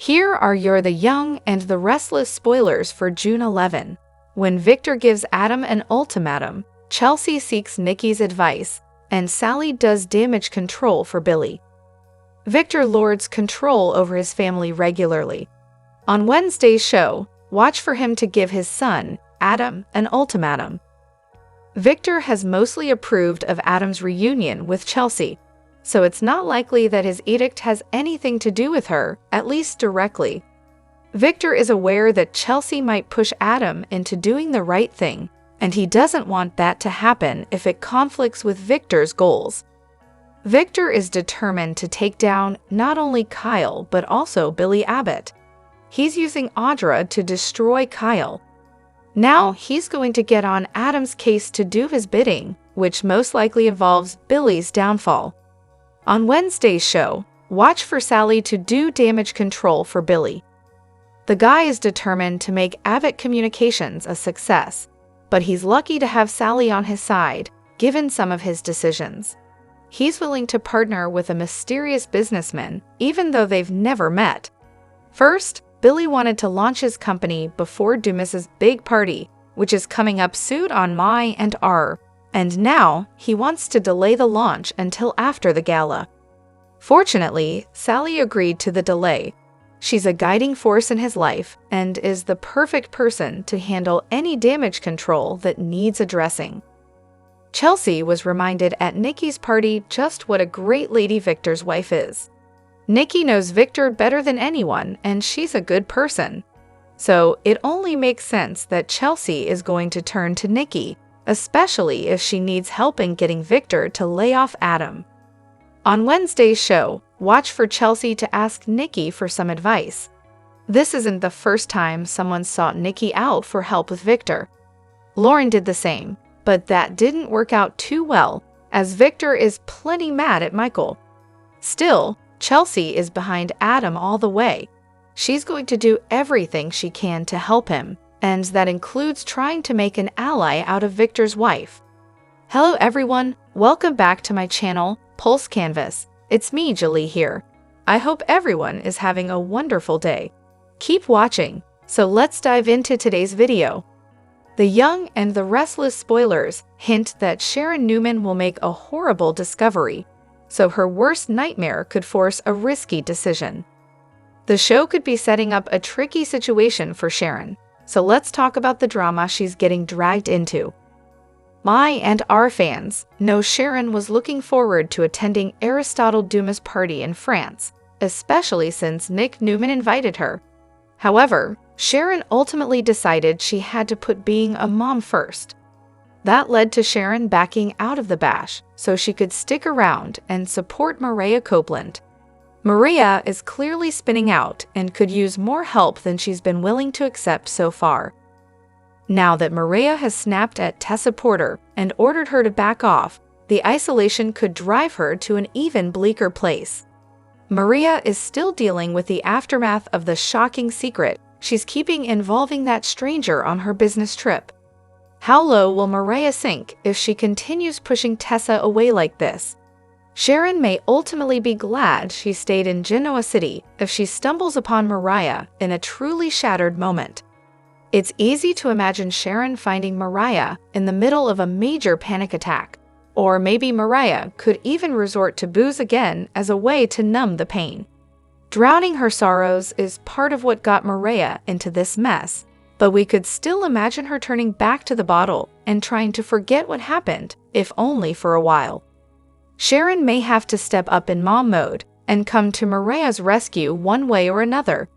Here are the young and the restless spoilers for June 11. When Victor gives Adam an ultimatum, Chelsea seeks Nikki's advice, and Sally does damage control for Billy. Victor lords control over his family regularly. On Wednesday's show, watch for him to give his son, Adam, an ultimatum. Victor has mostly approved of Adam's reunion with Chelsea, so it's not likely that his edict has anything to do with her, at least directly. Victor is aware that Chelsea might push Adam into doing the right thing, and he doesn't want that to happen if it conflicts with Victor's goals. Victor is determined to take down not only Kyle but also Billy Abbott. He's using Audra to destroy Kyle. Now he's going to get on Adam's case to do his bidding, which most likely involves Billy's downfall. On Wednesday's show, watch for Sally to do damage control for Billy. The guy is determined to make Abbott Communications a success, but he's lucky to have Sally on his side, given some of his decisions. He's willing to partner with a mysterious businessman, even though they've never met. First, Billy wanted to launch his company before Dumis's big party, which is coming up soon on Mariah and R, and now he wants to delay the launch until after the gala. Fortunately, Sally agreed to the delay. She's a guiding force in his life and is the perfect person to handle any damage control that needs addressing. Chelsea was reminded at Nikki's party just what a great lady Victor's wife is. Nikki knows Victor better than anyone, and she's a good person. So it only makes sense that Chelsea is going to turn to Nikki, especially if she needs help in getting Victor to lay off Adam. On Wednesday's show, watch for Chelsea to ask Nikki for some advice. This isn't the first time someone sought Nikki out for help with Victor. Lauren did the same, but that didn't work out too well, as Victor is plenty mad at Michael. Still, Chelsea is behind Adam all the way. She's going to do everything she can to help him, and that includes trying to make an ally out of Victor's wife. Hello everyone, welcome back to my channel, Pulse Canvas. It's me, Julie here. I hope everyone is having a wonderful day. Keep watching, so let's dive into today's video. The young and the restless spoilers hint that Sharon Newman will make a horrible discovery, so her worst nightmare could force a risky decision. The show could be setting up a tricky situation for Sharon, so let's talk about the drama she's getting dragged into. Mariah and R fans know Sharon was looking forward to attending Aristotle Dumis' party in France, especially since Nick Newman invited her. However, Sharon ultimately decided she had to put being a mom first. That led to Sharon backing out of the bash so she could stick around and support Mariah Copeland. Mariah is clearly spinning out and could use more help than she's been willing to accept so far. Now that Mariah has snapped at Tessa Porter and ordered her to back off, the isolation could drive her to an even bleaker place. Mariah is still dealing with the aftermath of the shocking secret she's keeping involving that stranger on her business trip. How low will Mariah sink if she continues pushing Tessa away like this? Sharon may ultimately be glad she stayed in Genoa City if she stumbles upon Mariah in a truly shattered moment. It's easy to imagine Sharon finding Mariah in the middle of a major panic attack, or maybe Mariah could even resort to booze again as a way to numb the pain. Drowning her sorrows is part of what got Mariah into this mess, but we could still imagine her turning back to the bottle and trying to forget what happened, if only for a while. Sharon may have to step up in mom mode and come to Mariah's rescue one way or another.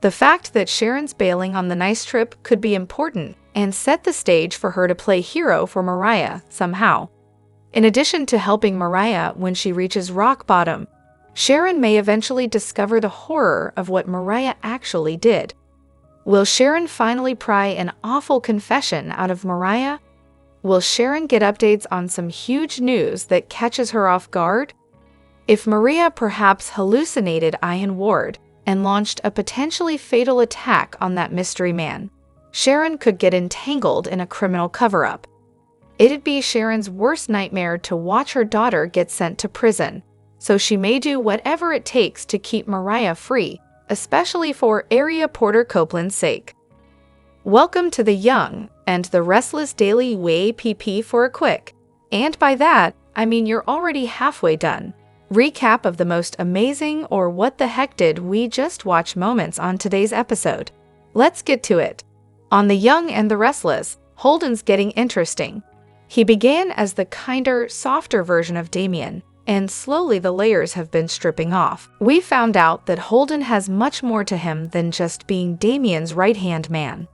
The fact that Sharon's bailing on the nice trip could be important and set the stage for her to play hero for Mariah somehow. In addition to helping Mariah when she reaches rock bottom, Sharon may eventually discover the horror of what Mariah actually did. Will Sharon finally pry an awful confession out of Mariah? Will Sharon get updates on some huge news that catches her off guard? If Mariah perhaps hallucinated Ian Ward and launched a potentially fatal attack on that mystery man, Sharon could get entangled in a criminal cover-up. It'd be Sharon's worst nightmare to watch her daughter get sent to prison, so she may do whatever it takes to keep Mariah free, especially for area Porter Copeland's sake. Welcome to the Young and the Restless Daily WAPP for a quick, and by that, I mean you're already halfway done, recap of the most amazing or what the heck did we just watch moments on today's episode. Let's get to it. On The Young and the Restless, Holden's getting interesting. He began as the kinder, softer version of Damien, and slowly the layers have been stripping off. We found out that Holden has much more to him than just being Damien's right-hand man.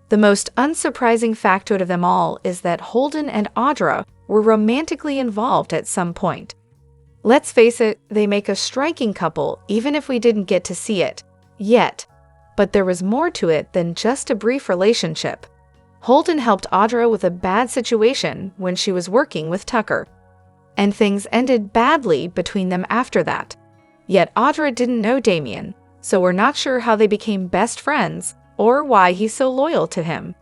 The most unsurprising factoid of them all is that Holden and Audra were romantically involved at some point. Let's face it, they make a striking couple even if we didn't get to see it yet. But there was more to it than just a brief relationship. Holden helped Audra with a bad situation when she was working with Tucker, and things ended badly between them after that. Yet Audra didn't know Damien, so we're not sure how they became best friends or why he's so loyal to him,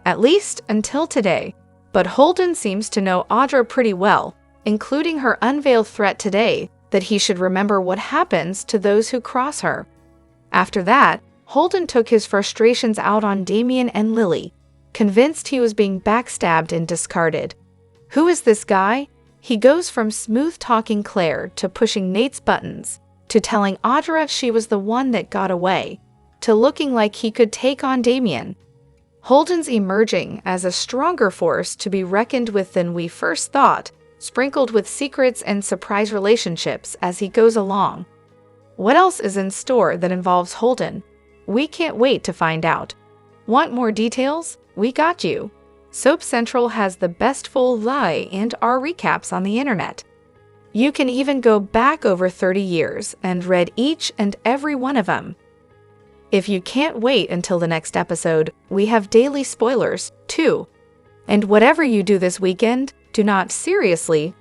at least until today. But Holden seems to know Audra pretty well, including her unveiled threat today that he should remember what happens to those who cross her. After that, Holden took his frustrations out on Damien and Lily, convinced he was being backstabbed and discarded. Who is this guy? He goes from smooth-talking Claire to pushing Nate's buttons, to telling Audra she was the one that got away, to looking like he could take on Damien. Holden's emerging as a stronger force to be reckoned with than we first thought, sprinkled with secrets and surprise relationships as he goes along. What else is in store that involves Holden? We can't wait to find out. Want more details? We got you. Soap Central has the best full lie and our recaps on the internet. You can even go back over 30 years and read each and every one of them. If you can't wait until the next episode, we have daily spoilers, too. And whatever you do this weekend, do not seriously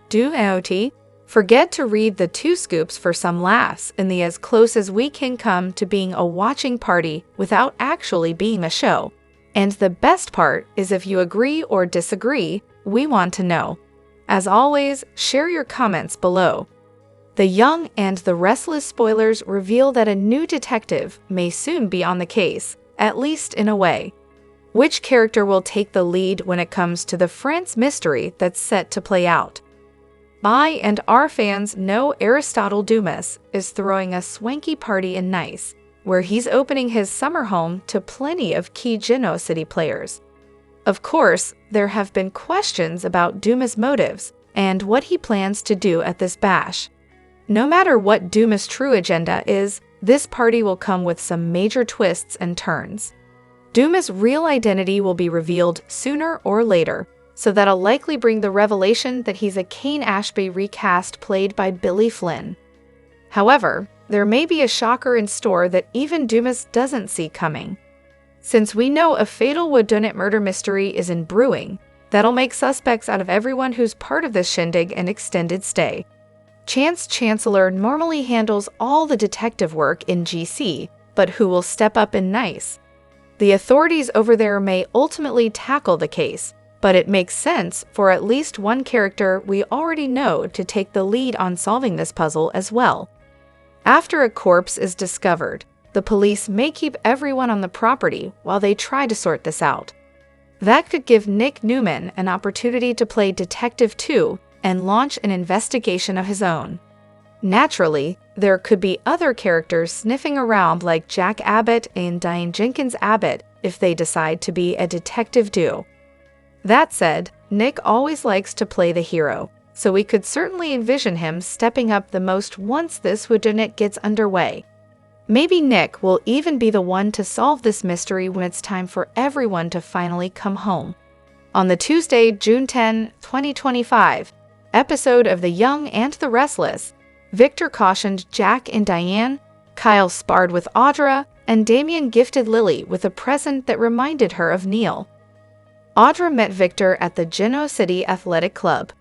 forget to read the 2 scoops for some laughs in the as close as we can come to being a watching party without actually being a show. And the best part is if you agree or disagree, we want to know. As always, share your comments below. The Young and the Restless spoilers reveal that a new detective may soon be on the case, at least in a way. Which character will take the lead when it comes to the France mystery that's set to play out? I and our fans know Aristotle Dumis is throwing a swanky party in Nice, where he's opening his summer home to plenty of key Geno City players. Of course, there have been questions about Dumis' motives and what he plans to do at this bash. No matter what Dumis' true agenda is, this party will come with some major twists and turns. Dumis' real identity will be revealed sooner or later, so that'll likely bring the revelation that he's a Kane Ashby recast played by Billy Flynn. However, there may be a shocker in store that even Dumis doesn't see coming. Since we know a fatal whodunit murder mystery is in brewing, that'll make suspects out of everyone who's part of this shindig and extended stay. Chance Chancellor normally handles all the detective work in GC, but who will step up in Nice? The authorities over there may ultimately tackle the case, but it makes sense for at least one character we already know to take the lead on solving this puzzle as well. After a corpse is discovered, the police may keep everyone on the property while they try to sort this out. That could give Nick Newman an opportunity to play Detective 2 and launch an investigation of his own. Naturally, there could be other characters sniffing around like Jack Abbott and Diane Jenkins Abbott if they decide to be a detective duo. That said, Nick always likes to play the hero, so we could certainly envision him stepping up the most once this whodunit gets underway. Maybe Nick will even be the one to solve this mystery when it's time for everyone to finally come home. On the Tuesday, June 10, 2025, episode of The Young and the Restless, Victor cautioned Jack and Diane, Kyle sparred with Audra, and Damien gifted Lily with a present that reminded her of Neil. Audra met Victor at the Geno City Athletic Club.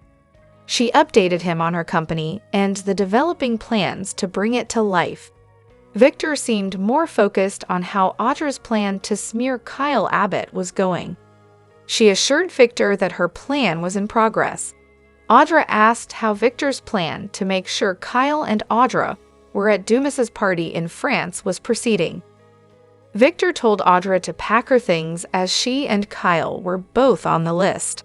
She updated him on her company and the developing plans to bring it to life. Victor seemed more focused on how Audra's plan to smear Kyle Abbott was going. She assured Victor that her plan was in progress. Audra asked how Victor's plan to make sure Kyle and Audra were at Dumis's party in France was proceeding. Victor told Audra to pack her things as she and Kyle were both on the list.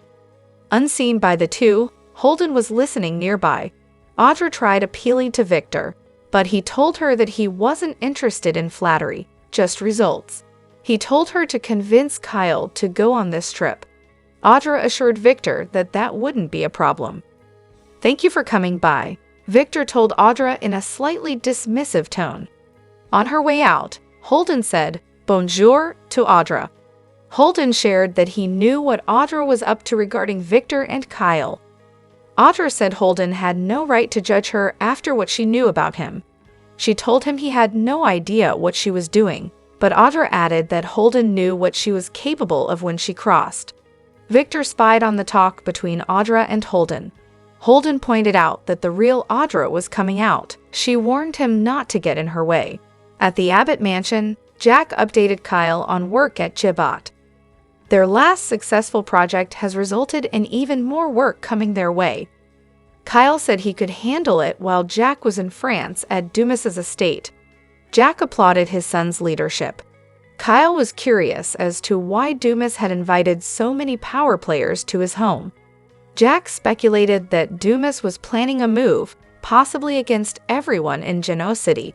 Unseen by the two, Holden was listening nearby. Audra tried appealing to Victor, but he told her that he wasn't interested in flattery, just results. He told her to convince Kyle to go on this trip. Audra assured Victor that that wouldn't be a problem. "Thank you for coming by," Victor told Audra in a slightly dismissive tone. On her way out, Holden said, "Bonjour," to Audra. Holden shared that he knew what Audra was up to regarding Victor and Kyle. Audra said Holden had no right to judge her after what she knew about him. She told him he had no idea what she was doing, but Audra added that Holden knew what she was capable of when she crossed. Victor spied on the talk between Audra and Holden. Holden pointed out that the real Audra was coming out. She warned him not to get in her way. At the Abbott mansion, Jack updated Kyle on work at GCAC. Their last successful project has resulted in even more work coming their way. Kyle said he could handle it while Jack was in France at Dumis's estate. Jack applauded his son's leadership. Kyle was curious as to why Dumis had invited so many power players to his home. Jack speculated that Dumis was planning a move, possibly against everyone in Genoa City.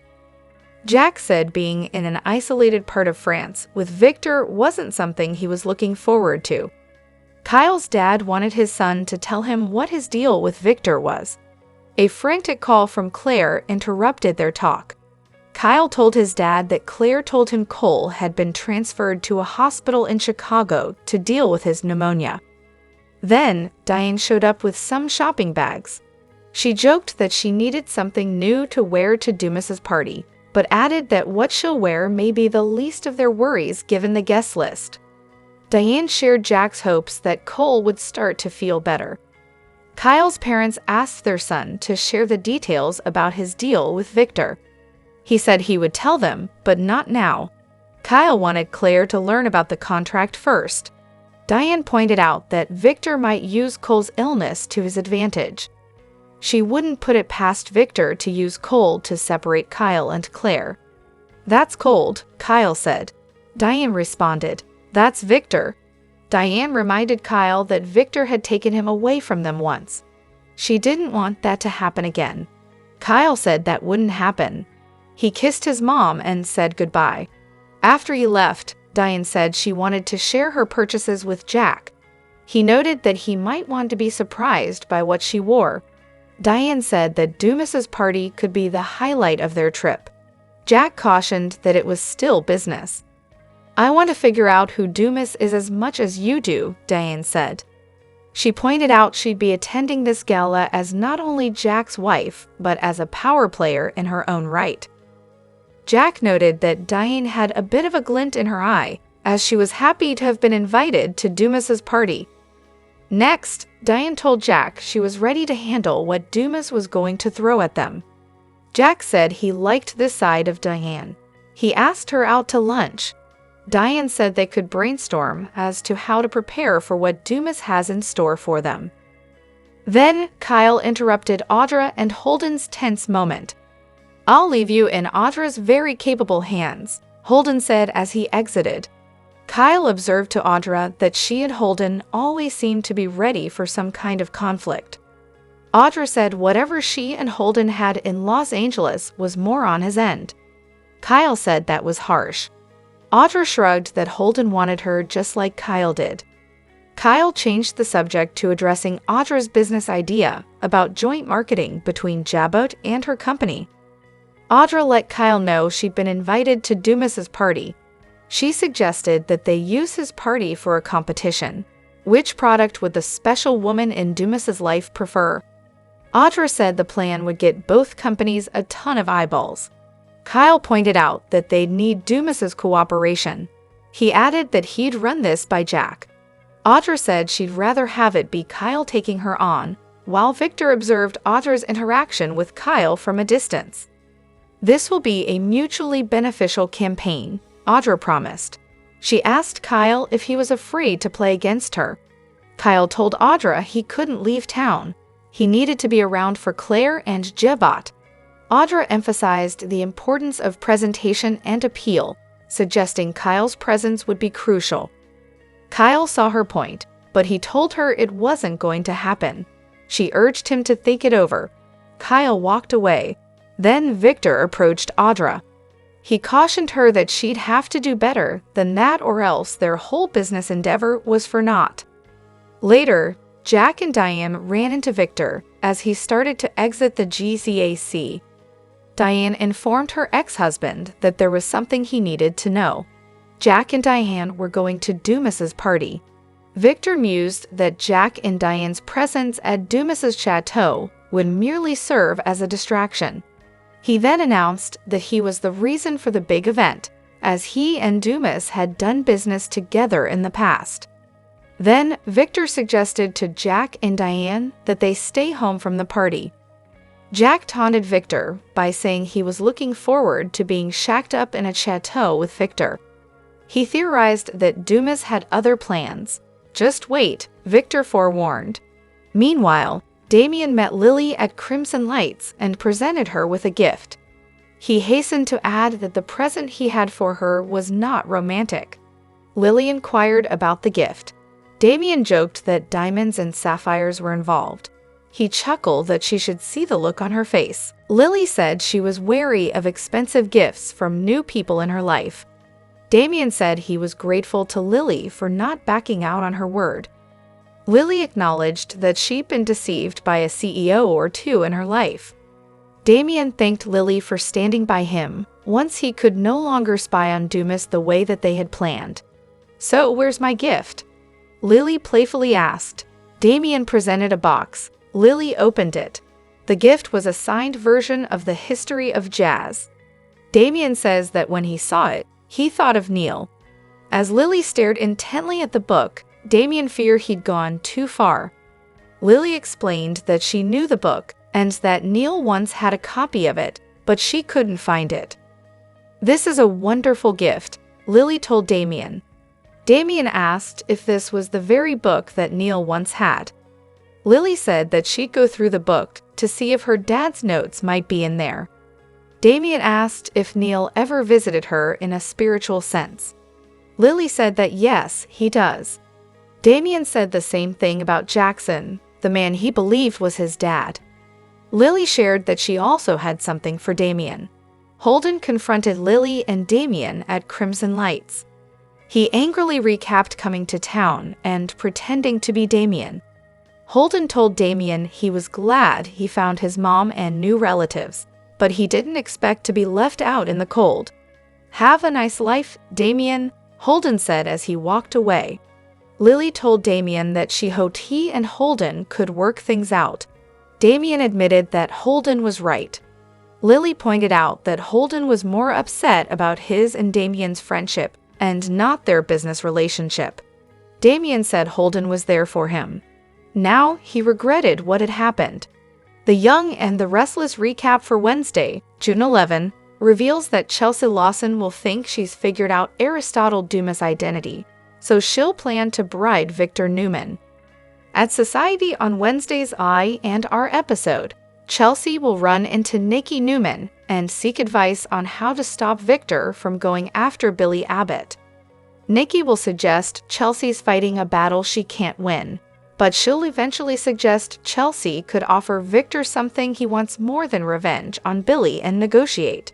Jack said being in an isolated part of France with Victor wasn't something he was looking forward to. Kyle's dad wanted his son to tell him what his deal with Victor was. A frantic call from Claire interrupted their talk. Kyle told his dad that Claire told him Cole had been transferred to a hospital in Chicago to deal with his pneumonia. Then, Diane showed up with some shopping bags. She joked that she needed something new to wear to Dumis's party, but added that what she'll wear may be the least of their worries given the guest list. Diane shared Jack's hopes that Cole would start to feel better. Kyle's parents asked their son to share the details about his deal with Victor. He said he would tell them, but not now. Kyle wanted Claire to learn about the contract first. Diane pointed out that Victor might use Cole's illness to his advantage. She wouldn't put it past Victor to use Cole to separate Kyle and Claire. "That's cold," Kyle said. Diane responded, "That's Victor." Diane reminded Kyle that Victor had taken him away from them once. She didn't want that to happen again. Kyle said that wouldn't happen. He kissed his mom and said goodbye. After he left, Diane said she wanted to share her purchases with Jack. He noted that he might want to be surprised by what she wore. Diane said that Dumis's party could be the highlight of their trip. Jack cautioned that it was still business. "I want to figure out who Dumis is as much as you do," Diane said. She pointed out she'd be attending this gala as not only Jack's wife, but as a power player in her own right. Jack noted that Diane had a bit of a glint in her eye, as she was happy to have been invited to Dumis's party. Next, Diane told Jack she was ready to handle what Dumis was going to throw at them. Jack said he liked this side of Diane. He asked her out to lunch. Diane said they could brainstorm as to how to prepare for what Dumis has in store for them. Then, Kyle interrupted Audra and Holden's tense moment. "I'll leave you in Audra's very capable hands," Holden said as he exited. Kyle observed to Audra that she and Holden always seemed to be ready for some kind of conflict. Audra said whatever she and Holden had in Los Angeles was more on his end. Kyle said that was harsh. Audra shrugged that Holden wanted her just like Kyle did. Kyle changed the subject to addressing Audra's business idea about joint marketing between Jabot and her company. Audra let Kyle know she'd been invited to Dumis's party. She suggested that they use his party for a competition. Which product would the special woman in Dumis's life prefer? Audra said the plan would get both companies a ton of eyeballs. Kyle pointed out that they'd need Dumis's cooperation. He added that he'd run this by Jack. Audra said she'd rather have it be Kyle taking her on, while Victor observed Audra's interaction with Kyle from a distance. "This will be a mutually beneficial campaign," Audra promised. She asked Kyle if he was afraid to play against her. Kyle told Audra he couldn't leave town. He needed to be around for Claire and Jabot. Audra emphasized the importance of presentation and appeal, suggesting Kyle's presence would be crucial. Kyle saw her point, but he told her it wasn't going to happen. She urged him to think it over. Kyle walked away. Then Victor approached Audra. He cautioned her that she'd have to do better than that or else their whole business endeavor was for naught. Later, Jack and Diane ran into Victor as he started to exit the GCAC. Diane informed her ex-husband that there was something he needed to know. Jack and Diane were going to Dumis's party. Victor mused that Jack and Diane's presence at Dumis's chateau would merely serve as a distraction. He then announced that he was the reason for the big event, as he and Dumis had done business together in the past. Then Victor suggested to Jack and Diane that they stay home from the party. Jack taunted Victor by saying he was looking forward to being shacked up in a chateau with Victor. He theorized that Dumis had other plans. Just wait, Victor forewarned. Meanwhile, Damien met Lily at Crimson Lights and presented her with a gift. He hastened to add that the present he had for her was not romantic. Lily inquired about the gift. Damien joked that diamonds and sapphires were involved. He chuckled that she should see the look on her face. Lily said she was wary of expensive gifts from new people in her life. Damien said he was grateful to Lily for not backing out on her word. Lily acknowledged that she'd been deceived by a CEO or two in her life. Damien thanked Lily for standing by him once he could no longer spy on Dumis the way that they had planned. "So where's my gift?" Lily playfully asked. Damien presented a box. Lily opened it. The gift was a signed version of the History of Jazz. Damien says that when he saw it, he thought of Neil. As Lily stared intently at the book, Damien feared he'd gone too far. Lily explained that she knew the book and that Neil once had a copy of it, but she couldn't find it. "This is a wonderful gift," Lily told Damien. Damien asked if this was the very book that Neil once had. Lily said that she'd go through the book to see if her dad's notes might be in there. Damien asked if Neil ever visited her in a spiritual sense. Lily said that yes, he does. Damien said the same thing about Jackson, the man he believed was his dad. Lily shared that she also had something for Damien. Holden confronted Lily and Damien at Crimson Lights. He angrily recapped coming to town and pretending to be Damien. Holden told Damien he was glad he found his mom and new relatives, but he didn't expect to be left out in the cold. "Have a nice life, Damien," Holden said as he walked away. Lily told Damien that she hoped he and Holden could work things out. Damien admitted that Holden was right. Lily pointed out that Holden was more upset about his and Damien's friendship and not their business relationship. Damien said Holden was there for him. Now he regretted what had happened. The Young and the Restless recap for Wednesday, June 11, reveals that Chelsea Lawson will think she's figured out Aristotle Dumas' identity, so she'll plan to bride Victor Newman. At Society on Wednesday's I and R episode, Chelsea will run into Nikki Newman and seek advice on how to stop Victor from going after Billy Abbott. Nikki will suggest Chelsea's fighting a battle she can't win, but she'll eventually suggest Chelsea could offer Victor something he wants more than revenge on Billy and negotiate.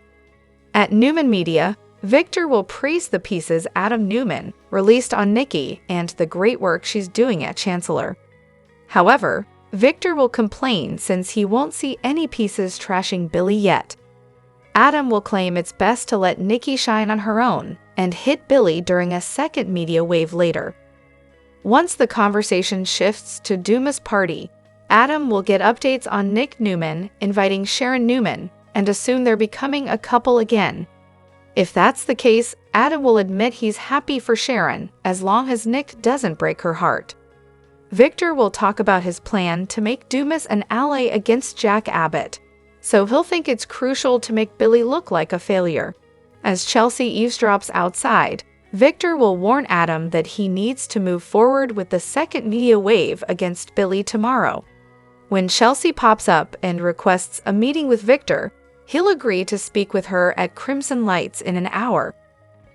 At Newman Media, Victor will praise the pieces Adam Newman released on Nikki and the great work she's doing at Chancellor. However, Victor will complain since he won't see any pieces trashing Billy yet. Adam will claim it's best to let Nikki shine on her own and hit Billy during a second media wave later. Once the conversation shifts to Dumas' party, Adam will get updates on Nick Newman inviting Sharon Newman and assume they're becoming a couple again. If that's the case, Adam will admit he's happy for Sharon as long as Nick doesn't break her heart. Victor will talk about his plan to make Dumis an ally against Jack Abbott, so he'll think it's crucial to make Billy look like a failure. As Chelsea eavesdrops outside, Victor will warn Adam that he needs to move forward with the second media wave against Billy tomorrow. When Chelsea pops up and requests a meeting with Victor, He'll agree to speak with her at Crimson Lights in an hour.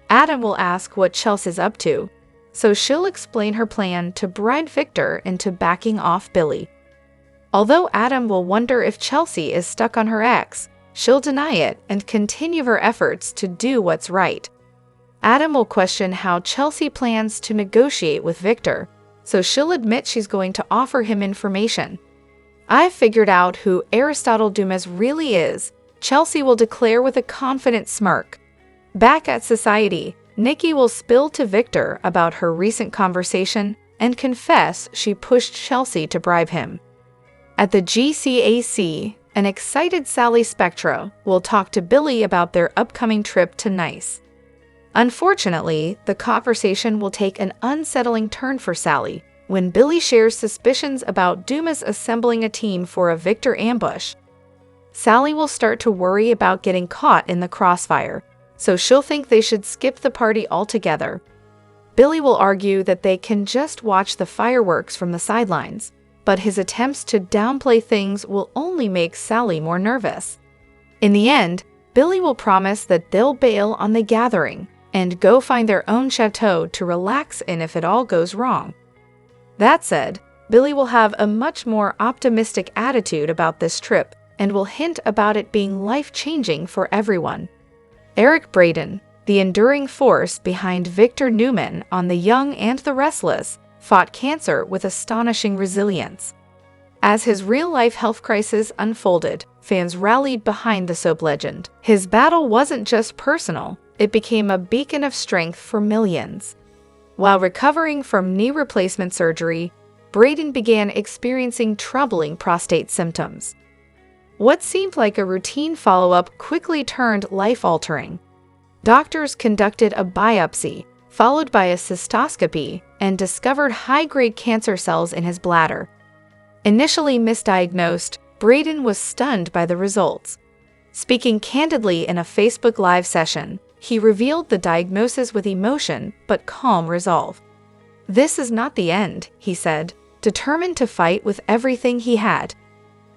Adam will ask what Chelsea's up to, so she'll explain her plan to bribe Victor into backing off Billy. Although Adam will wonder if Chelsea is stuck on her ex, she'll deny it and continue her efforts to do what's right. Adam will question how Chelsea plans to negotiate with Victor, so she'll admit she's going to offer him information. "I've figured out who Aristotle Dumis really is," Chelsea will declare with a confident smirk. Back at Society, Nikki will spill to Victor about her recent conversation and confess she pushed Chelsea to bribe him. At the GCAC, an excited Sally Spectra will talk to Billy about their upcoming trip to Nice. Unfortunately, the conversation will take an unsettling turn for Sally when Billy shares suspicions about Dumis assembling a team for a Victor ambush. Sally will start to worry about getting caught in the crossfire, so she'll think they should skip the party altogether. Billy will argue that they can just watch the fireworks from the sidelines, but his attempts to downplay things will only make Sally more nervous. In the end, Billy will promise that they'll bail on the gathering and go find their own chateau to relax in if it all goes wrong. That said, Billy will have a much more optimistic attitude about this trip and will hint about it being life-changing for everyone. Eric Braden, the enduring force behind Victor Newman on The Young and the Restless, fought cancer with astonishing resilience. As his real-life health crisis unfolded, fans rallied behind the soap legend. His battle wasn't just personal, it became a beacon of strength for millions. While recovering from knee replacement surgery, Braden began experiencing troubling prostate symptoms. What seemed like a routine follow-up quickly turned life-altering. Doctors conducted a biopsy, followed by a cystoscopy, and discovered high-grade cancer cells in his bladder. Initially misdiagnosed, Braden was stunned by the results. Speaking candidly in a Facebook Live session, he revealed the diagnosis with emotion but calm resolve. "This is not the end," he said, determined to fight with everything he had.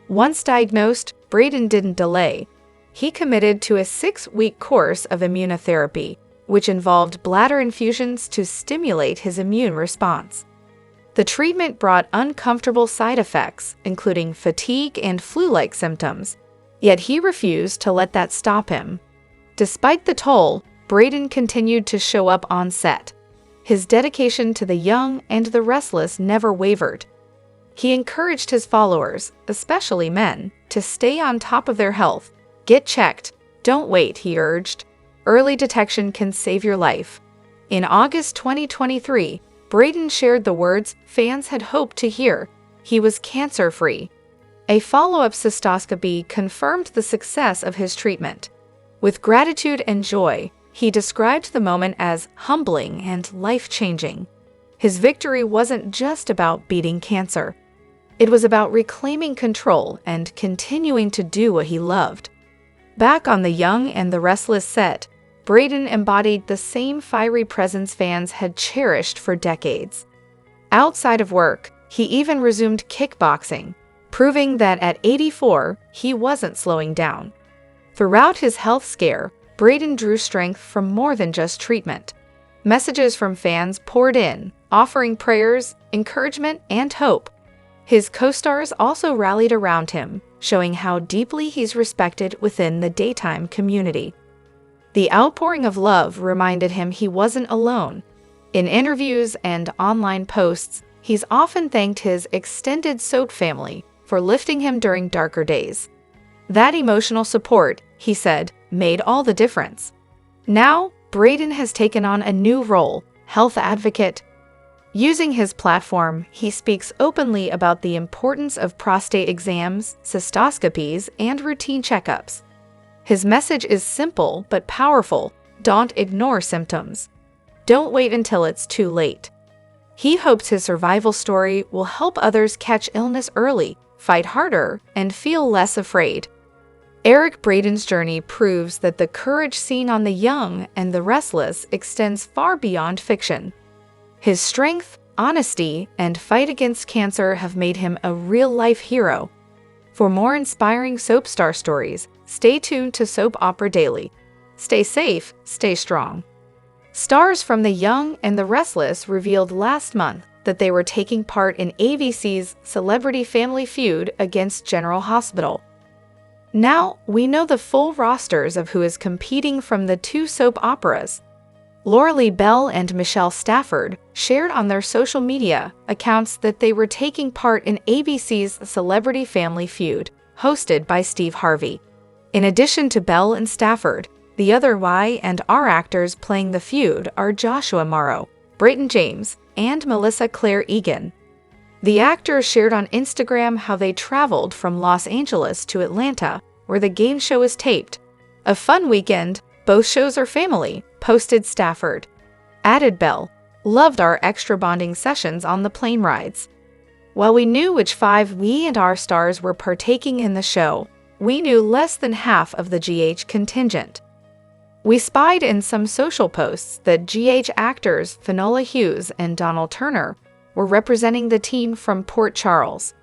Once diagnosed, Braden didn't delay. He committed to a 6-week course of immunotherapy, which involved bladder infusions to stimulate his immune response. The treatment brought uncomfortable side effects, including fatigue and flu-like symptoms, yet he refused to let that stop him. Despite the toll, Braden continued to show up on set. His dedication to The Young and the Restless never wavered. He encouraged his followers, especially men, to stay on top of their health. "Get checked. Don't wait," he urged. "Early detection can save your life." In August 2023, Braden shared the words fans had hoped to hear. He was cancer-free. A follow-up cystoscopy confirmed the success of his treatment. With gratitude and joy, he described the moment as humbling and life-changing. His victory wasn't just about beating cancer. It was about reclaiming control and continuing to do what he loved. Back on The Young and the Restless set, Braden embodied the same fiery presence fans had cherished for decades. Outside of work, he even resumed kickboxing, proving that at 84, he wasn't slowing down. Throughout his health scare, Braden drew strength from more than just treatment. Messages from fans poured in, offering prayers, encouragement, and hope. His co-stars also rallied around him, showing how deeply he's respected within the daytime community. The outpouring of love reminded him he wasn't alone. In interviews and online posts, he's often thanked his extended soap family for lifting him during darker days. That emotional support, he said, made all the difference. Now, Braden has taken on a new role, health advocate. Using his platform, he speaks openly about the importance of prostate exams, cystoscopies, and routine checkups. His message is simple but powerful: don't ignore symptoms. Don't wait until it's too late. He hopes his survival story will help others catch illness early, fight harder, and feel less afraid. Eric Braden's journey proves that the courage seen on The Young and the Restless extends far beyond fiction. His strength, honesty, and fight against cancer have made him a real-life hero. For more inspiring soap star stories, stay tuned to Soap Opera Daily. Stay safe, stay strong. Stars from The Young and the Restless revealed last month that they were taking part in ABC's Celebrity Family Feud against General Hospital. Now, we know the full rosters of who is competing from the two soap operas. Lauralee Bell and Michelle Stafford shared on their social media accounts that they were taking part in ABC's Celebrity Family Feud, hosted by Steve Harvey. In addition to Bell and Stafford, the other Y&R actors playing the feud are Joshua Morrow, Braden James, and Melissa Claire Egan. The actors shared on Instagram how they traveled from Los Angeles to Atlanta, where the game show is taped. A fun weekend, both shows are family, posted Stafford. Added Bell, loved our extra bonding sessions on the plane rides. While we knew which 5 Y&R stars were partaking in the show, we knew less than half of the GH contingent. We spied in some social posts that GH actors Finola Hughes and Donald Turner were representing the team from Port Charles.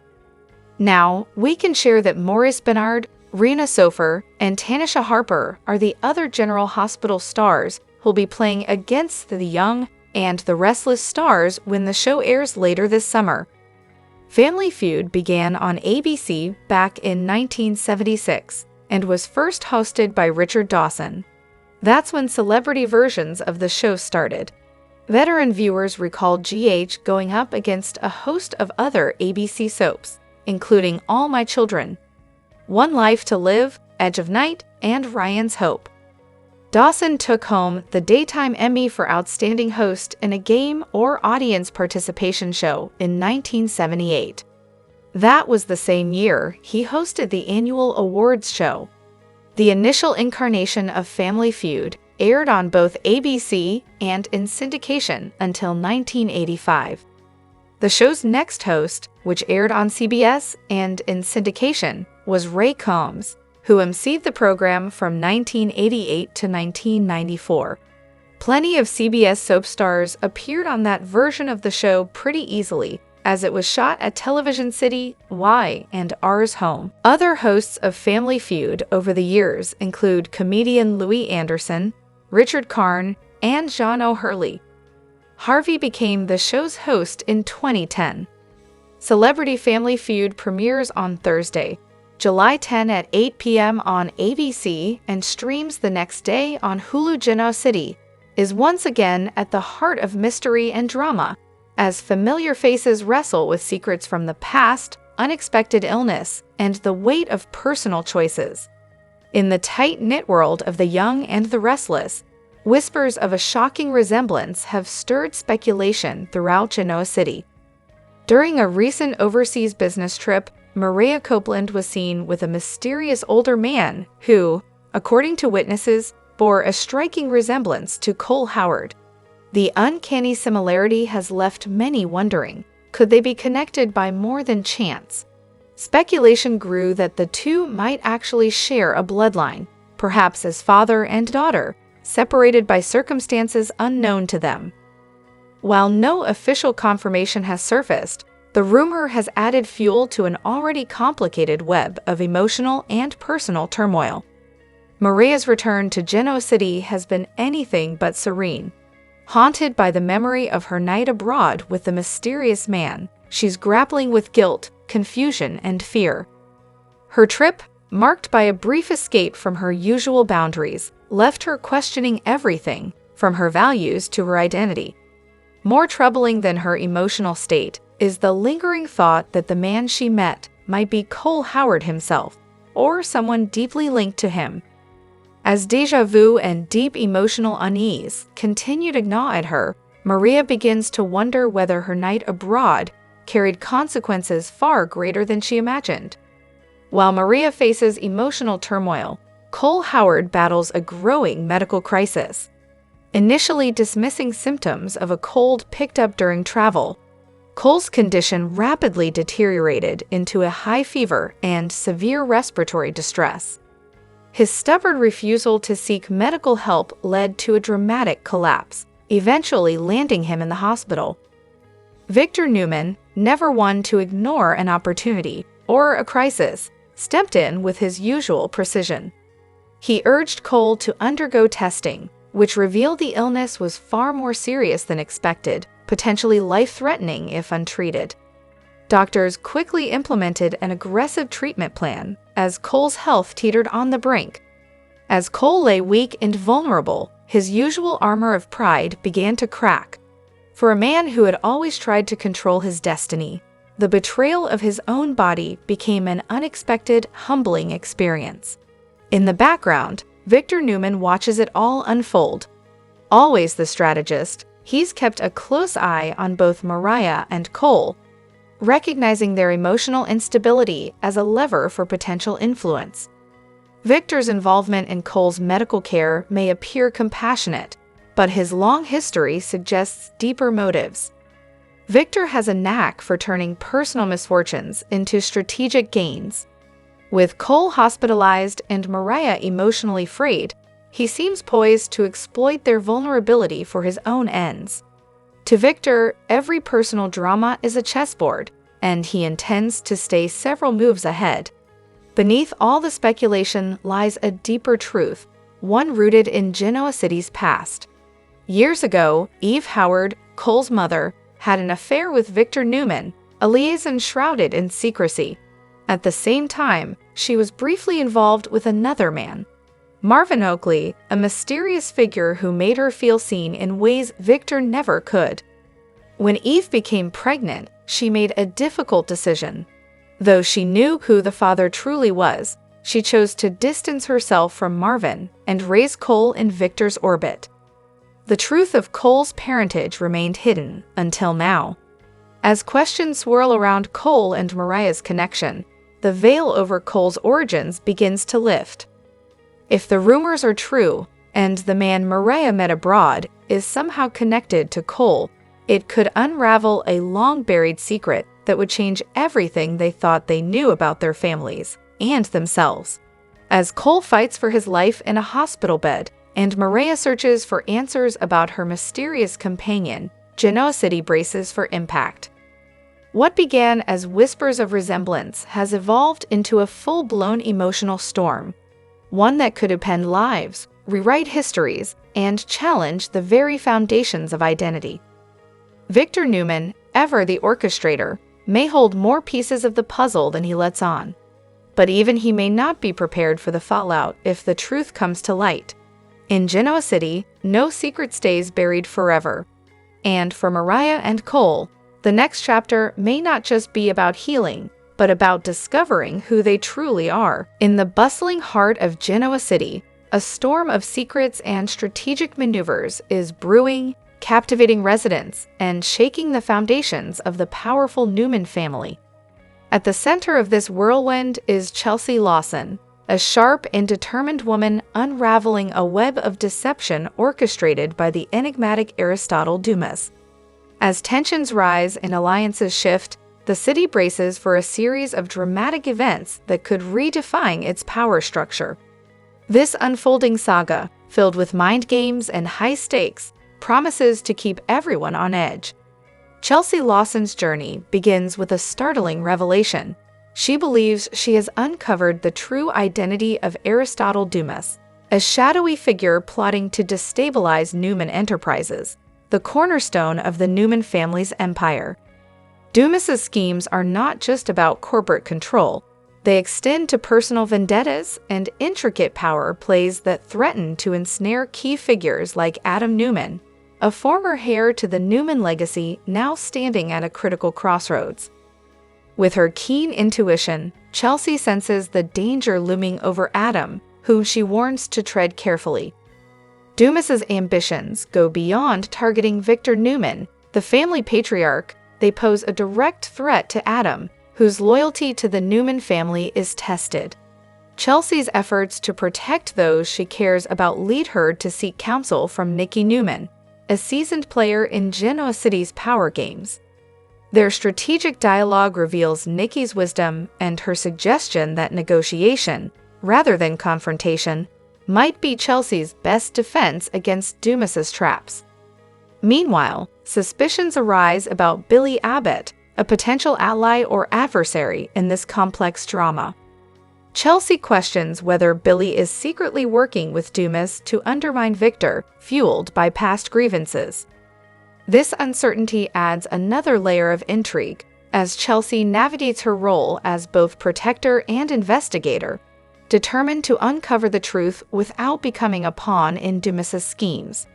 Now, we can share that Maurice Benard, Rena Sofer, and Tanisha Harper are the other General Hospital stars who'll be playing against the Young and the Restless stars when the show airs later this summer. Family Feud began on ABC back in 1976 and was first hosted by Richard Dawson. That's when celebrity versions of the show started. Veteran viewers recalled GH going up against a host of other ABC soaps, including All My Children, One Life to Live, Edge of Night, and Ryan's Hope. Dawson took home the Daytime Emmy for Outstanding Host in a game or audience participation show in 1978. That was the same year he hosted the annual awards show. The initial incarnation of Family Feud aired on both ABC and in syndication until 1985. The show's next host, which aired on CBS and in syndication, was Ray Combs, who emceed the program from 1988 to 1994. Plenty of CBS soap stars appeared on that version of the show pretty easily, as it was shot at Television City, Y&R's home. Other hosts of Family Feud over the years include comedian Louis Anderson, Richard Karn, and John O'Hurley. Harvey became the show's host in 2010. Celebrity Family Feud premieres on Thursday, July 10 at 8 p.m. on ABC and streams the next day on Hulu. Genoa City is once again at the heart of mystery and drama, as familiar faces wrestle with secrets from the past, unexpected illness, and the weight of personal choices. In the tight-knit world of The Young and the Restless, whispers of a shocking resemblance have stirred speculation throughout Genoa City. During a recent overseas business trip, Maria Copeland was seen with a mysterious older man who, according to witnesses, bore a striking resemblance to Cole Howard. The uncanny similarity has left many wondering, could they be connected by more than chance? Speculation grew that the two might actually share a bloodline, perhaps as father and daughter, separated by circumstances unknown to them. While no official confirmation has surfaced, the rumor has added fuel to an already complicated web of emotional and personal turmoil. Maria's return to Genoa City has been anything but serene. Haunted by the memory of her night abroad with the mysterious man, she's grappling with guilt, confusion, and fear. Her trip, marked by a brief escape from her usual boundaries, left her questioning everything, from her values to her identity. More troubling than her emotional state is the lingering thought that the man she met might be Cole Howard himself, or someone deeply linked to him. As déjà vu and deep emotional unease continue to gnaw at her, Maria begins to wonder whether her night abroad carried consequences far greater than she imagined. While Maria faces emotional turmoil, Cole Howard battles a growing medical crisis. Initially dismissing symptoms of a cold picked up during travel, Cole's condition rapidly deteriorated into a high fever and severe respiratory distress. His stubborn refusal to seek medical help led to a dramatic collapse, eventually landing him in the hospital. Victor Newman, never one to ignore an opportunity or a crisis, stepped in with his usual precision. He urged Cole to undergo testing, which revealed the illness was far more serious than expected, potentially life-threatening if untreated. Doctors quickly implemented an aggressive treatment plan as Cole's health teetered on the brink. As Cole lay weak and vulnerable, his usual armor of pride began to crack. For a man who had always tried to control his destiny, the betrayal of his own body became an unexpected, humbling experience. In the background, Victor Newman watches it all unfold. Always the strategist, he's kept a close eye on both Mariah and Cole, recognizing their emotional instability as a lever for potential influence. Victor's involvement in Cole's medical care may appear compassionate, but his long history suggests deeper motives. Victor has a knack for turning personal misfortunes into strategic gains. With Cole hospitalized and Mariah emotionally frayed, he seems poised to exploit their vulnerability for his own ends. To Victor, every personal drama is a chessboard, and he intends to stay several moves ahead. Beneath all the speculation lies a deeper truth, one rooted in Genoa City's past. Years ago, Eve Howard, Cole's mother, had an affair with Victor Newman, a liaison shrouded in secrecy. At the same time, she was briefly involved with another man, Marvin Oakley, a mysterious figure who made her feel seen in ways Victor never could. When Eve became pregnant, she made a difficult decision. Though she knew who the father truly was, she chose to distance herself from Marvin and raise Cole in Victor's orbit. The truth of Cole's parentage remained hidden until now. As questions swirl around Cole and Mariah's connection, the veil over Cole's origins begins to lift. If the rumors are true, and the man Mariah met abroad is somehow connected to Cole, it could unravel a long-buried secret that would change everything they thought they knew about their families and themselves. As Cole fights for his life in a hospital bed, and Mariah searches for answers about her mysterious companion, Genoa City braces for impact. What began as whispers of resemblance has evolved into a full-blown emotional storm, one that could upend lives, rewrite histories, and challenge the very foundations of identity. Victor Newman, ever the orchestrator, may hold more pieces of the puzzle than he lets on. But even he may not be prepared for the fallout if the truth comes to light. In Genoa City, no secret stays buried forever. And for Mariah and Cole, the next chapter may not just be about healing, but about discovering who they truly are. In the bustling heart of Genoa City, a storm of secrets and strategic maneuvers is brewing, captivating residents and shaking the foundations of the powerful Newman family. At the center of this whirlwind is Chelsea Lawson, a sharp and determined woman unraveling a web of deception orchestrated by the enigmatic Aristotle Dumis. As tensions rise and alliances shift, the city braces for a series of dramatic events that could redefine its power structure. This unfolding saga, filled with mind games and high stakes, promises to keep everyone on edge. Chelsea Lawson's journey begins with a startling revelation. She believes she has uncovered the true identity of Aristotle Dumis, a shadowy figure plotting to destabilize Newman Enterprises, the cornerstone of the Newman family's empire. Dumis's schemes are not just about corporate control. They extend to personal vendettas and intricate power plays that threaten to ensnare key figures like Adam Newman, a former heir to the Newman legacy now standing at a critical crossroads. With her keen intuition, Chelsea senses the danger looming over Adam, whom she warns to tread carefully. Dumis's ambitions go beyond targeting Victor Newman, the family patriarch. They pose a direct threat to Adam, whose loyalty to the Newman family is tested. Chelsea's efforts to protect those she cares about lead her to seek counsel from Nikki Newman, a seasoned player in Genoa City's power games. Their strategic dialogue reveals Nikki's wisdom and her suggestion that negotiation, rather than confrontation, might be Chelsea's best defense against Dumis's traps. Meanwhile, suspicions arise about Billy Abbott, a potential ally or adversary in this complex drama. Chelsea questions whether Billy is secretly working with Dumis to undermine Victor, fueled by past grievances. This uncertainty adds another layer of intrigue as Chelsea navigates her role as both protector and investigator, determined to uncover the truth without becoming a pawn in Dumis's schemes.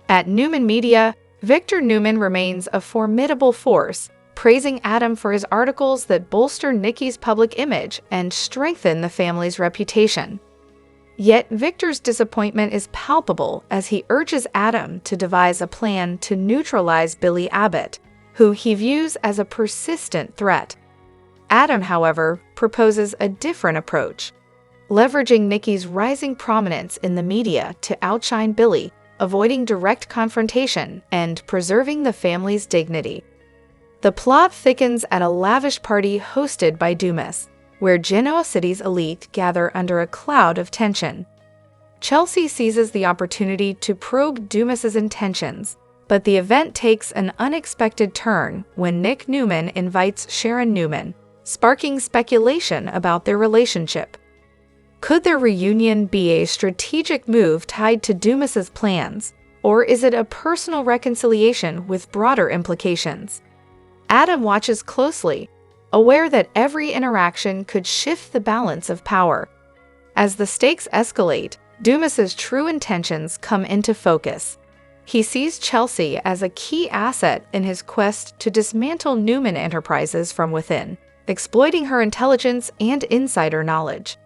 At Newman Media, Victor Newman remains a formidable force, praising Adam for his articles that bolster Nikki's public image and strengthen the family's reputation. Yet Victor's disappointment is palpable as he urges Adam to devise a plan to neutralize Billy Abbott, who he views as a persistent threat. Adam, however, proposes a different approach, leveraging Nikki's rising prominence in the media to outshine Billy, avoiding direct confrontation and preserving the family's dignity. The plot thickens at a lavish party hosted by Dumis, where Genoa City's elite gather under a cloud of tension. Chelsea seizes the opportunity to probe Dumis's intentions, but the event takes an unexpected turn when Nick Newman invites Sharon Newman, sparking speculation about their relationship. Could their reunion be a strategic move tied to Dumis's plans, or is it a personal reconciliation with broader implications? Adam watches closely, aware that every interaction could shift the balance of power. As the stakes escalate, Dumis's true intentions come into focus. He sees Chelsea as a key asset in his quest to dismantle Newman Enterprises from within, exploiting her intelligence and insider knowledge.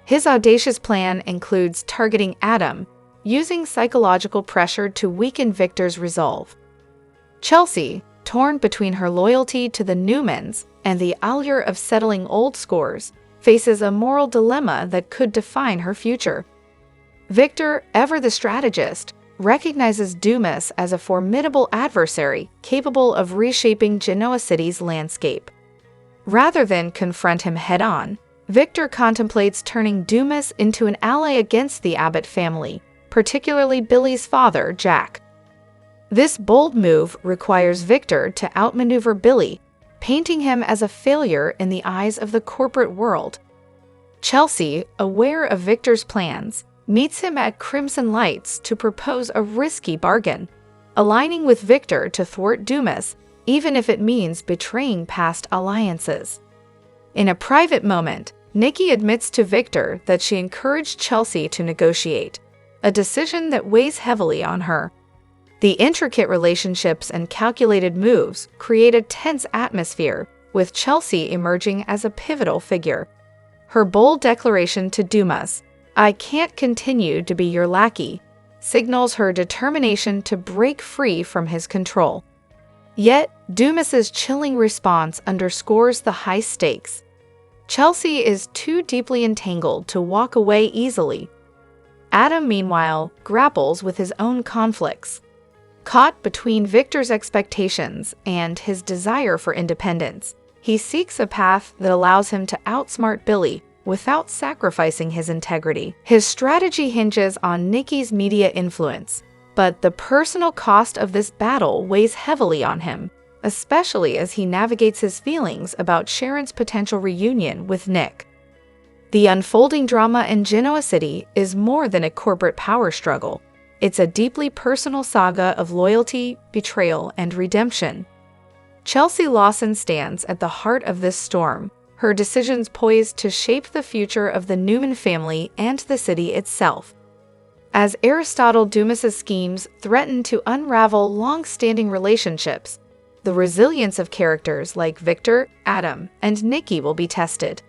His audacious plan includes targeting Adam, using psychological pressure to weaken Victor's resolve. Chelsea, torn between her loyalty to the Newmans and the allure of settling old scores, faces a moral dilemma that could define her future. Victor, ever the strategist, recognizes Dumis as a formidable adversary capable of reshaping Genoa City's landscape. Rather than confront him head-on, Victor contemplates turning Dumis into an ally against the Abbott family, particularly Billy's father, Jack. This bold move requires Victor to outmaneuver Billy, painting him as a failure in the eyes of the corporate world. Chelsea, aware of Victor's plans, meets him at Crimson Lights to propose a risky bargain, aligning with Victor to thwart Dumis, even if it means betraying past alliances. In a private moment, Nikki admits to Victor that she encouraged Chelsea to negotiate, a decision that weighs heavily on her. The intricate relationships and calculated moves create a tense atmosphere, with Chelsea emerging as a pivotal figure. Her bold declaration to Dumis, "I can't continue to be your lackey," signals her determination to break free from his control. Yet, Dumis's chilling response underscores the high stakes. Chelsea is too deeply entangled to walk away easily. Adam, meanwhile, grapples with his own conflicts. Caught between Victor's expectations and his desire for independence, he seeks a path that allows him to outsmart Billy without sacrificing his integrity. His strategy hinges on Nikki's media influence, but the personal cost of this battle weighs heavily on him, especially as he navigates his feelings about Sharon's potential reunion with Nick. The unfolding drama in Genoa City is more than a corporate power struggle. It's a deeply personal saga of loyalty, betrayal, and redemption. Chelsea Lawson stands at the heart of this storm, her decisions poised to shape the future of the Newman family and the city itself. As Aristotle Dumis's schemes threaten to unravel long-standing relationships, the resilience of characters like Victor, Adam, and Nikki will be tested.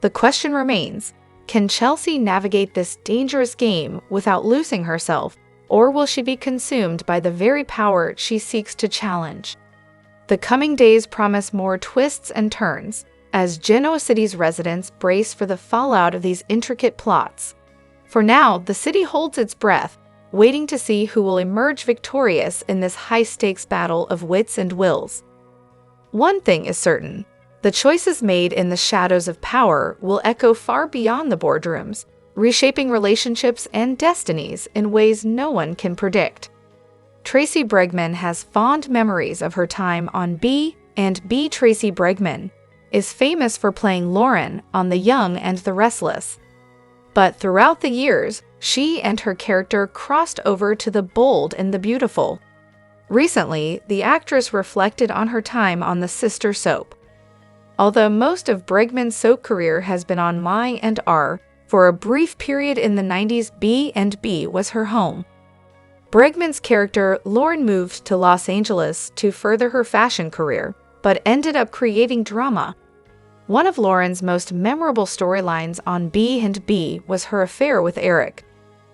The question remains, can Chelsea navigate this dangerous game without losing herself, or will she be consumed by the very power she seeks to challenge? The coming days promise more twists and turns, as Genoa City's residents brace for the fallout of these intricate plots. For now, the city holds its breath, waiting to see who will emerge victorious in this high-stakes battle of wits and wills. One thing is certain, the choices made in the shadows of power will echo far beyond the boardrooms, reshaping relationships and destinies in ways no one can predict. Tracy Bregman has fond memories of her time on B and B Tracy Bregman. is famous for playing Lauren on The Young and the Restless. But throughout the years, she and her character crossed over to the bold and the beautiful. Recently, the actress reflected on her time on the sister soap. Although most of Bregman's soap career has been on My and R, for a brief period in the 90s, B&B was her home. Bregman's character, Lauren, moved to Los Angeles to further her fashion career, but ended up creating drama. One of Lauren's most memorable storylines on B&B was her affair with Eric.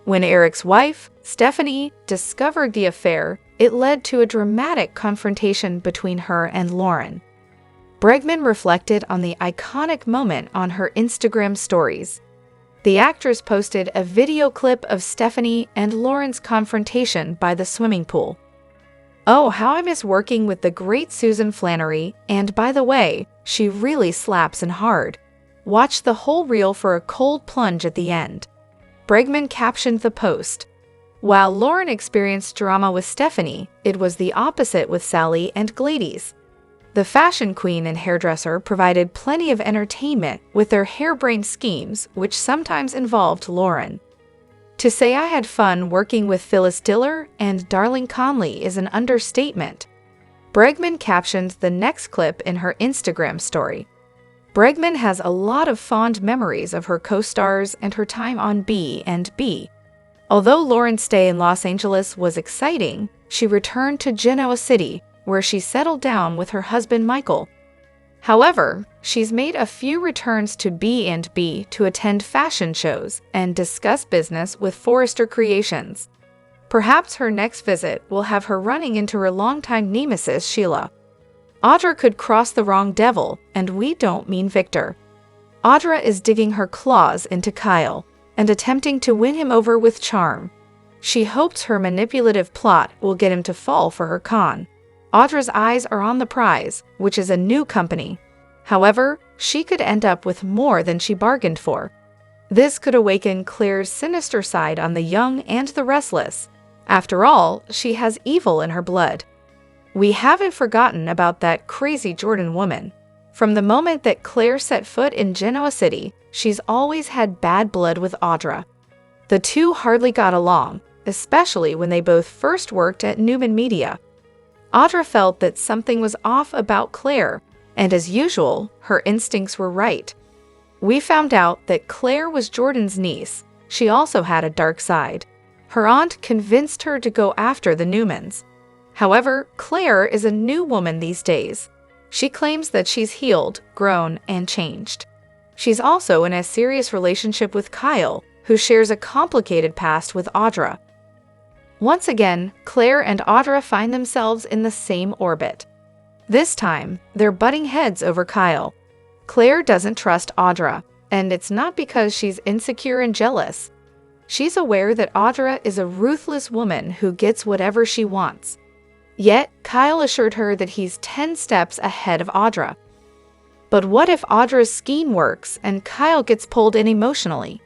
When Eric's wife, Stephanie, discovered the affair, it led to a dramatic confrontation between her and Lauren. Bregman reflected on the iconic moment on her Instagram stories. The actress posted a video clip of Stephanie and Lauren's confrontation by the swimming pool. "Oh, how I miss working with the great Susan Flannery, and by the way, she really slaps and hard. Watch the whole reel for a cold plunge at the end." Bregman captioned the post. While Lauren experienced drama with Stephanie, it was the opposite with Sally and Gladys. The fashion queen and hairdresser provided plenty of entertainment with their harebrained schemes, which sometimes involved Lauren. To say I had fun working with Phyllis Diller and Darling Conley is an understatement. Bregman captioned the next clip in her Instagram story. Bregman has a lot of fond memories of her co-stars and her time on B&B. Although Lauren's stay in Los Angeles was exciting, she returned to Genoa City, where she settled down with her husband Michael. However, she's made a few returns to B&B to attend fashion shows and discuss business with Forrester Creations. Perhaps her next visit will have her running into her longtime nemesis Sheila. Audra could cross the wrong devil, and we don't mean Victor. Audra is digging her claws into Kyle and attempting to win him over with charm. She hopes her manipulative plot will get him to fall for her con. Audra's eyes are on the prize, which is a new company. However, she could end up with more than she bargained for. This could awaken Claire's sinister side on The Young and the Restless. After all, she has evil in her blood. We haven't forgotten about that crazy Jordan woman. From the moment that Claire set foot in Genoa City, she's always had bad blood with Audra. The two hardly got along, especially when they both first worked at Newman Media. Audra felt that something was off about Claire, and as usual, her instincts were right. We found out that Claire was Jordan's niece. She also had a dark side. Her aunt convinced her to go after the Newmans. However, Claire is a new woman these days. She claims that she's healed, grown, and changed. She's also in a serious relationship with Kyle, who shares a complicated past with Audra. Once again, Claire and Audra find themselves in the same orbit. This time, they're butting heads over Kyle. Claire doesn't trust Audra, and it's not because she's insecure and jealous. She's aware that Audra is a ruthless woman who gets whatever she wants. Yet, Kyle assured her that he's 10 steps ahead of Audra. But what if Audra's scheme works and Kyle gets pulled in emotionally?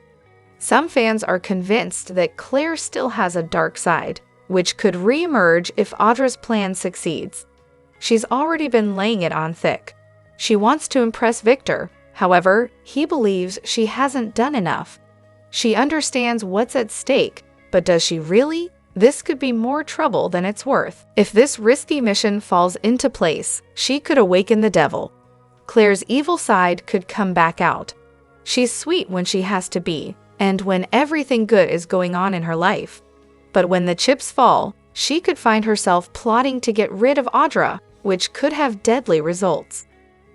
Some fans are convinced that Claire still has a dark side, which could re-emerge if Audra's plan succeeds. She's already been laying it on thick. She wants to impress Victor, however, he believes she hasn't done enough. She understands what's at stake, but does she really? This could be more trouble than it's worth. If this risky mission falls into place, she could awaken the devil. Claire's evil side could come back out. She's sweet when she has to be, and when everything good is going on in her life. But when the chips fall, she could find herself plotting to get rid of Audra, which could have deadly results.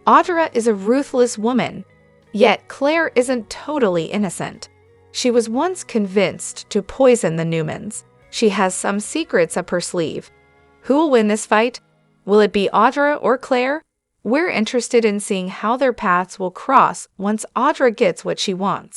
Audra is a ruthless woman, yet Claire isn't totally innocent. She was once convinced to poison the Newmans. She has some secrets up her sleeve. Who will win this fight? Will it be Audra or Claire? We're interested in seeing how their paths will cross once Audra gets what she wants.